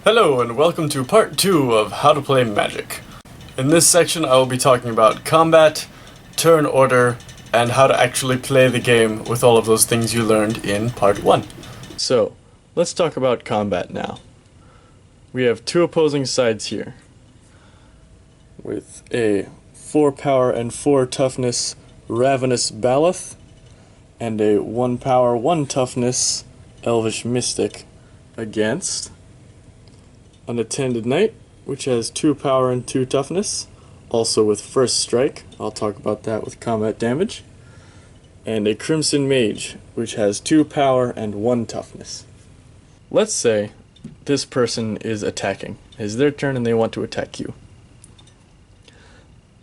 Hello and welcome to part 2 of How to Play Magic. In this section I will be talking about combat, turn order, and how to actually play the game with all of those things you learned in part 1. So, let's talk about combat now. We have two opposing sides here, with a 4 power and 4 toughness Ravenous Baloth, and a 1 power 1 toughness Elvish Mystic, against an Attended Knight, which has 2 power and 2 toughness, also with first strike. I'll talk about that with combat damage. And a Crimson Mage, which has 2 power and 1 toughness. Let's say this person is attacking. It's their turn and they want to attack you.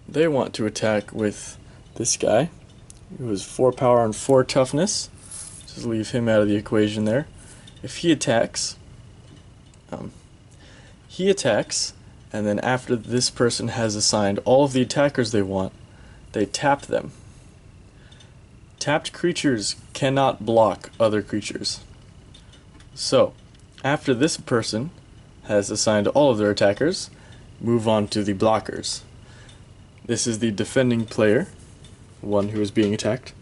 They want to attack with this guy, who has 4 power and 4 toughness. Just leave him out of the equation there. If he attacks, and then after this person has assigned all of the attackers they want, they tap them. Tapped creatures cannot block other creatures. So, after this person has assigned all of their attackers, move on to the blockers. This is the defending player, one who is being attacked.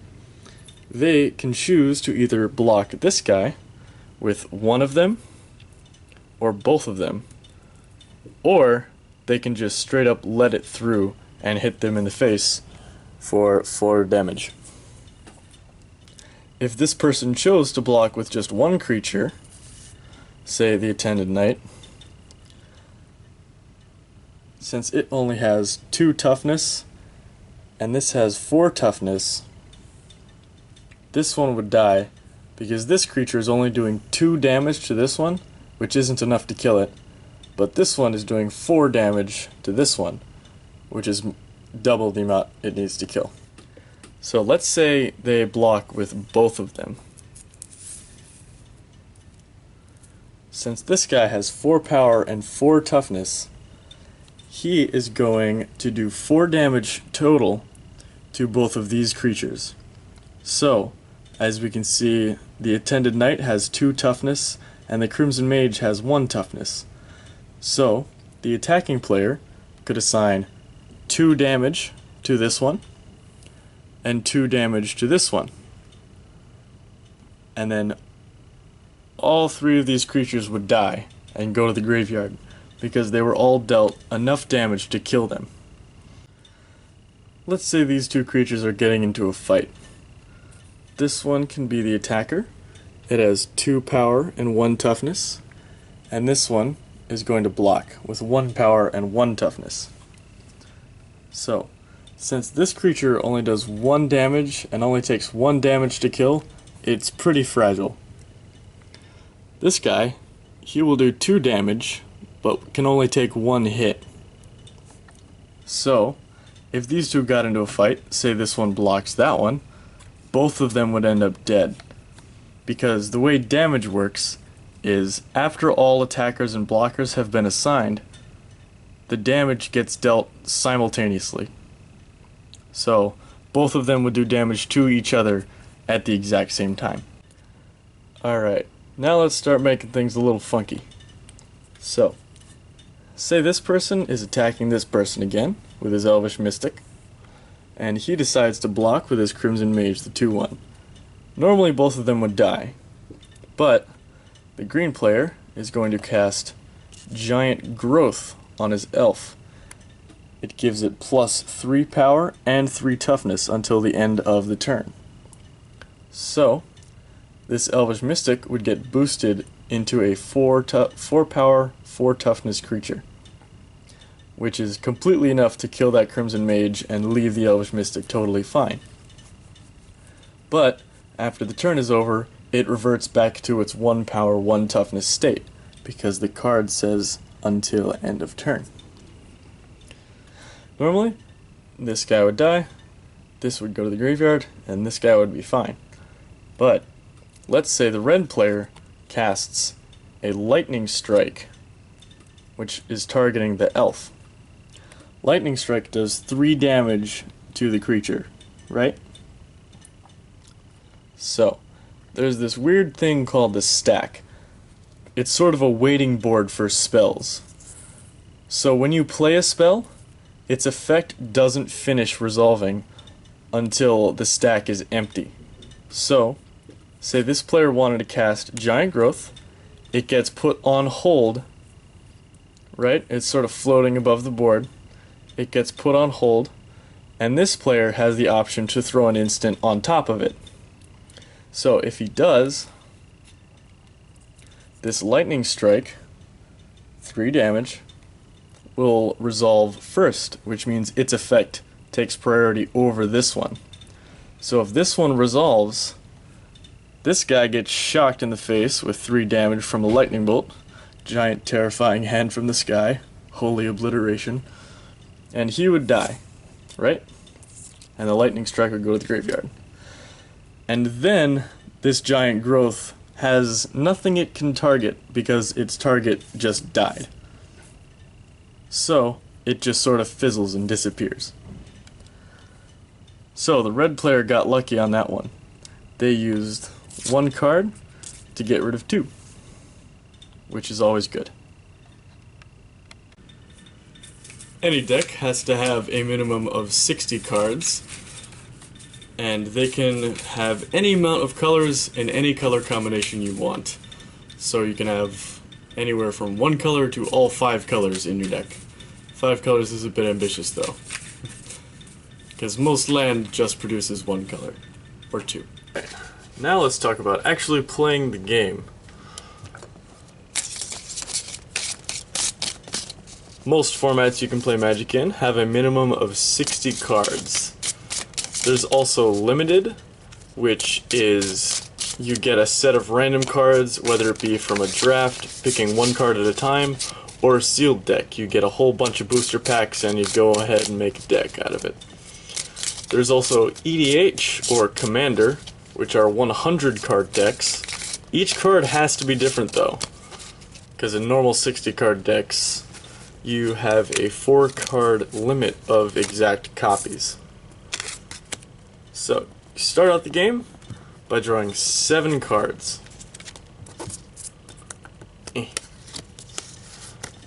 They can choose to either block this guy with one of them or both of them, or they can just straight up let it through and hit them in the face for 4 damage. If this person chose to block with just one creature, say the Attended Knight, since it only has 2 toughness and this has 4 toughness, this one would die because this creature is only doing 2 damage to this one, which isn't enough to kill it, but this one is doing 4 damage to this one, which is double the amount it needs to kill. So let's say they block with both of them. Since this guy has 4 power and 4 toughness, he is going to do 4 damage total to both of these creatures. So, as we can see, the Attended Knight has 2 toughness and the Crimson Mage has 1 toughness. So, the attacking player could assign 2 damage to this one and 2 damage to this one. And then all 3 of these creatures would die and go to the graveyard because they were all dealt enough damage to kill them. Let's say these 2 creatures are getting into a fight. This one can be the attacker. It has 2 power and 1 toughness. And this one is going to block with 1 power and 1 toughness. So, since this creature only does 1 damage and only takes 1 damage to kill, it's pretty fragile. This guy, he will do 2 damage, but can only take 1 hit. So, if these 2 got into a fight, say this one blocks that one, both of them would end up dead. Because the way damage works is after all attackers and blockers have been assigned, the damage gets dealt simultaneously. So, both of them would do damage to each other at the exact same time. Alright, now let's start making things a little funky. So, say this person is attacking this person again with his Elvish Mystic, and he decides to block with his Crimson Mage, the 2/1. Normally both of them would die, but the green player is going to cast Giant Growth on his elf. It gives it plus 3 power and 3 toughness until the end of the turn. So, this Elvish Mystic would get boosted into a 4 power, 4 toughness creature, which is completely enough to kill that Crimson Mage and leave the Elvish Mystic totally fine. But, after the turn is over, it reverts back to its 1 power, 1 toughness state, because the card says until end of turn. Normally, this guy would die, this would go to the graveyard, and this guy would be fine. But, let's say the red player casts a Lightning Strike, which is targeting the elf. Lightning Strike does 3 damage to the creature, right? So, there's this weird thing called the stack. it's sort of a waiting board for spells. So when you play a spell, its effect doesn't finish resolving until the stack is empty. So, say this player wanted to cast Giant Growth, it gets put on hold, right? It's sort of floating above the board. It gets put on hold, and this player has the option to throw an instant on top of it. So if he does, this Lightning Strike, 3 damage, will resolve first, which means its effect takes priority over this one. So if this one resolves, this guy gets shocked in the face with 3 damage from a lightning bolt, giant terrifying hand from the sky, holy obliteration, and he would die, right? And the lightning strike would go to the graveyard. And then this Giant Growth has nothing it can target because its target just died. So it just sort of fizzles and disappears. So the red player got lucky on that one. They used 1 card to get rid of 2, which is always good. Any deck has to have a minimum of 60 cards, and they can have any amount of colors in any color combination you want. So you can have anywhere from 1 color to all 5 colors in your deck. 5 colors is a bit ambitious though, because most land just produces 1 color, or 2. Now let's talk about actually playing the game. Most formats you can play Magic in have a minimum of 60 cards. There's also Limited, which is you get a set of random cards, whether it be from a draft, picking 1 card at a time, or Sealed Deck. You get a whole bunch of booster packs and you go ahead and make a deck out of it. There's also EDH, or Commander, which are 100 card decks. Each card has to be different though, because in normal 60 card decks, you have a 4 card limit of exact copies. So, you start out the game by drawing 7 cards.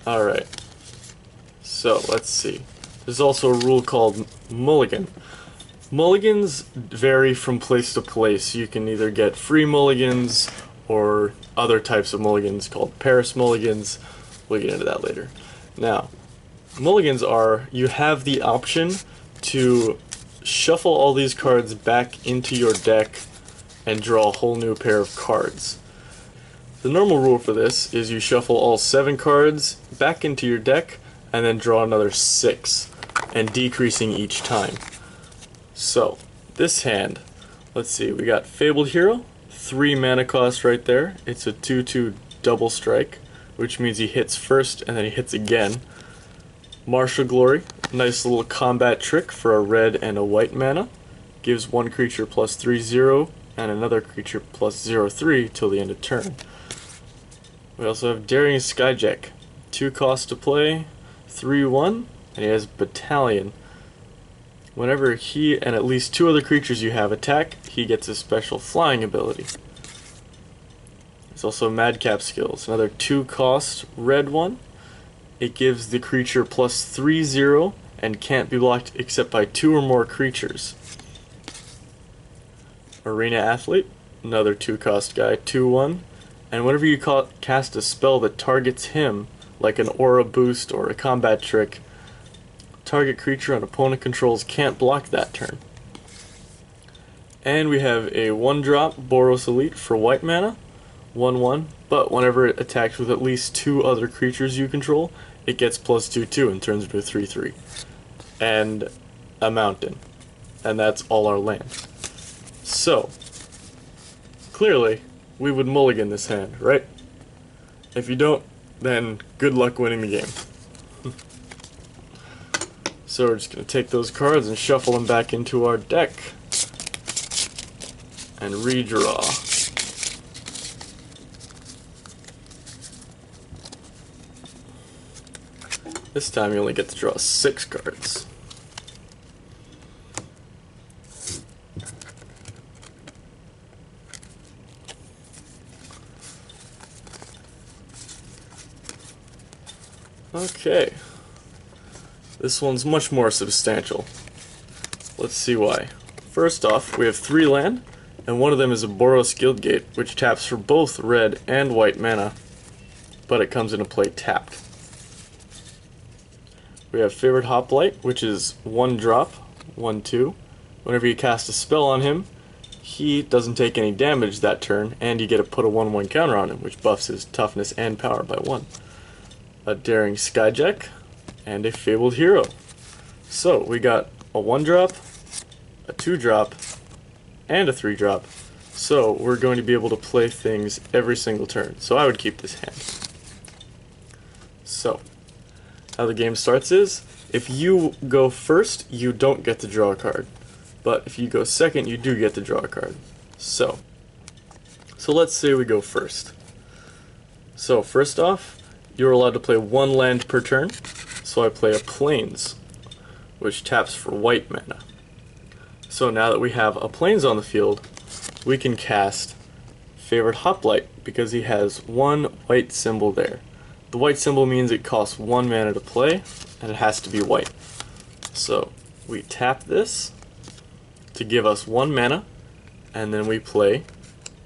Alright, so let's see. There's also a rule called Mulligan. Mulligans vary from place to place. You can either get free mulligans or other types of mulligans called Paris mulligans. We'll get into that later. Now, mulligans are, you have the option to shuffle all these cards back into your deck and draw a whole new pair of cards. The normal rule for this is you shuffle all 7 cards back into your deck and then draw another 6, and decreasing each time. So, this hand, let's see, we got Fabled Hero, 3 mana cost right there. It's a 2/2 double strike, which means he hits first and then he hits again. Martial Glory, nice little combat trick for a red and a white mana. Gives 1 creature plus 3/0 and another creature plus 0/3 till the end of turn. We also have Daring Skyjack, 2 costs to play, 3/1, and he has Battalion. Whenever he and at least 2 other creatures you have attack, he gets a special flying ability. There's also Madcap Skills, another 2 cost red one. It gives the creature plus 3/0 and can't be blocked except by 2 or more creatures. Arena Athlete, another 2 cost guy, 2/1. And whenever you cast a spell that targets him, like an aura boost or a combat trick, target creature an opponent controls can't block that turn. And we have a 1-drop Boros Elite for white mana, 1/1, but whenever it attacks with at least 2 other creatures you control, it gets plus 2/2 and turns into a 3/3. And a mountain. And that's all our land. So, clearly, we would mulligan this hand, right? If you don't, then good luck winning the game. So we're just going to take those cards and shuffle them back into our deck. And redraw. This time you only get to draw 6 cards. Okay. This one's much more substantial. Let's see why. First off, we have 3 land, and one of them is a Boros Guildgate, which taps for both red and white mana, but it comes into play tapped. We have Favored Hoplite, which is 1 drop, 1/2. Whenever you cast a spell on him, he doesn't take any damage that turn, and you get to put a 1/1 counter on him, which buffs his toughness and power by 1. A Daring Skyjack, and a Fabled Hero. So, we got a 1-drop, a 2-drop, and a 3-drop. So, we're going to be able to play things every single turn. So, I would keep this hand. So, how the game starts is, if you go first, you don't get to draw a card. But if you go second, you do get to draw a card. So let's say we go first. So, first off, you're allowed to play 1 land per turn. So I play a Plains, which taps for white mana. So now that we have a Plains on the field, we can cast Favored Hoplite, because he has 1 white symbol there. The white symbol means it costs 1 mana to play, and it has to be white. So we tap this to give us 1 mana, and then we play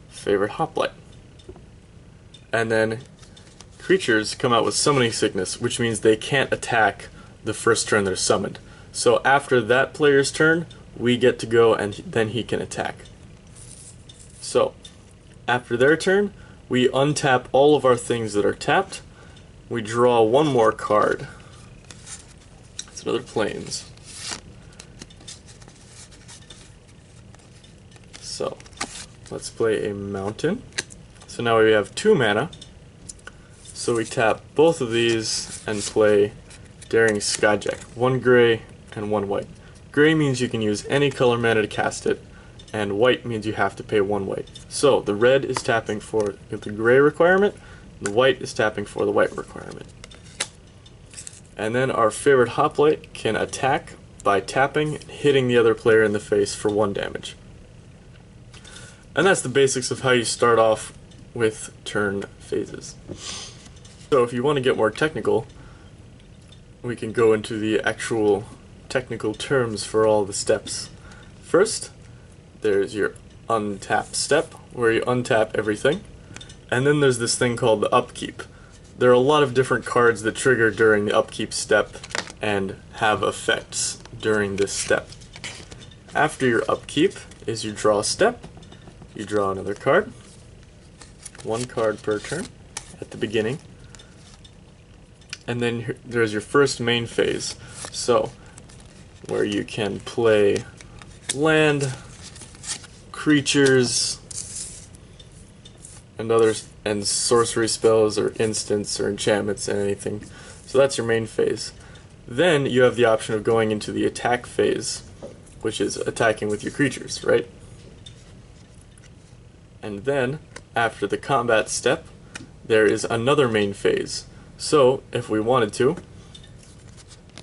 Favored Hoplite. And then creatures come out with Summoning Sickness, which means they can't attack the first turn they're summoned. So after that player's turn, we get to go and then he can attack. So, after their turn, we untap all of our things that are tapped. We draw 1 more card. It's another Plains. So, let's play a Mountain. So now we have 2 mana. So we tap both of these and play Daring Skyjack. 1 gray and 1 white. Gray means you can use any color mana to cast it, and white means you have to pay 1 white. So the red is tapping for the gray requirement, the white is tapping for the white requirement. And then our Favored Hoplite can attack by tapping and hitting the other player in the face for 1 damage. And that's the basics of how you start off with turn phases. So if you want to get more technical, we can go into the actual technical terms for all the steps. First, there's your untap step, where you untap everything. And then there's this thing called the upkeep. There are a lot of different cards that trigger during the upkeep step and have effects during this step. After your upkeep is your draw step. You draw another card. 1 card per turn at the beginning. And then there's your first main phase. So, where you can play land, creatures, and others, and sorcery spells or instants or enchantments and anything. So that's your main phase. Then you have the option of going into the attack phase, which is attacking with your creatures, right? And then, after the combat step, there is another main phase. So, if we wanted to,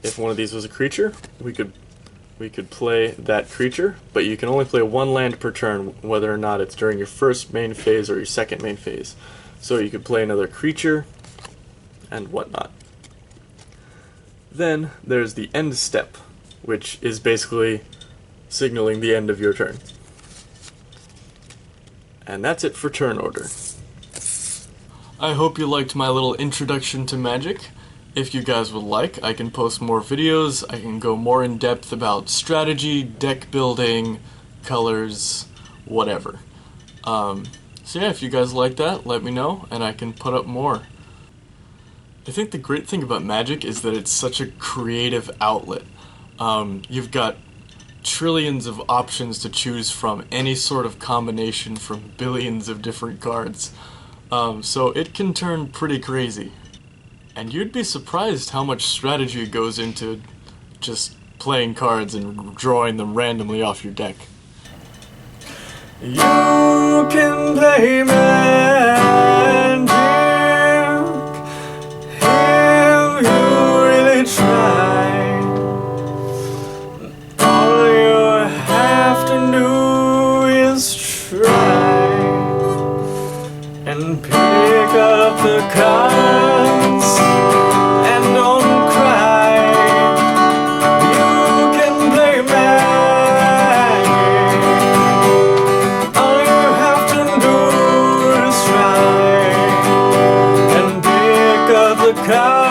if one of these was a creature, we could play that creature, but you can only play 1 land per turn, whether or not it's during your first main phase or your second main phase. So you could play another creature, and whatnot. Then, there's the end step, which is basically signaling the end of your turn. And that's it for turn order. I hope you liked my little introduction to Magic. If you guys would like, I can post more videos, I can go more in depth about strategy, deck building, colors, whatever. So yeah, if you guys like that, let me know, and I can put up more. I think the great thing about Magic is that it's such a creative outlet. You've got trillions of options to choose from, any sort of combination from billions of different cards. So it can turn pretty crazy. And you'd be surprised how much strategy goes into just playing cards and drawing them randomly off your deck. You can play Magic if you really try. All you have to do is try and pick up the cards and cloud.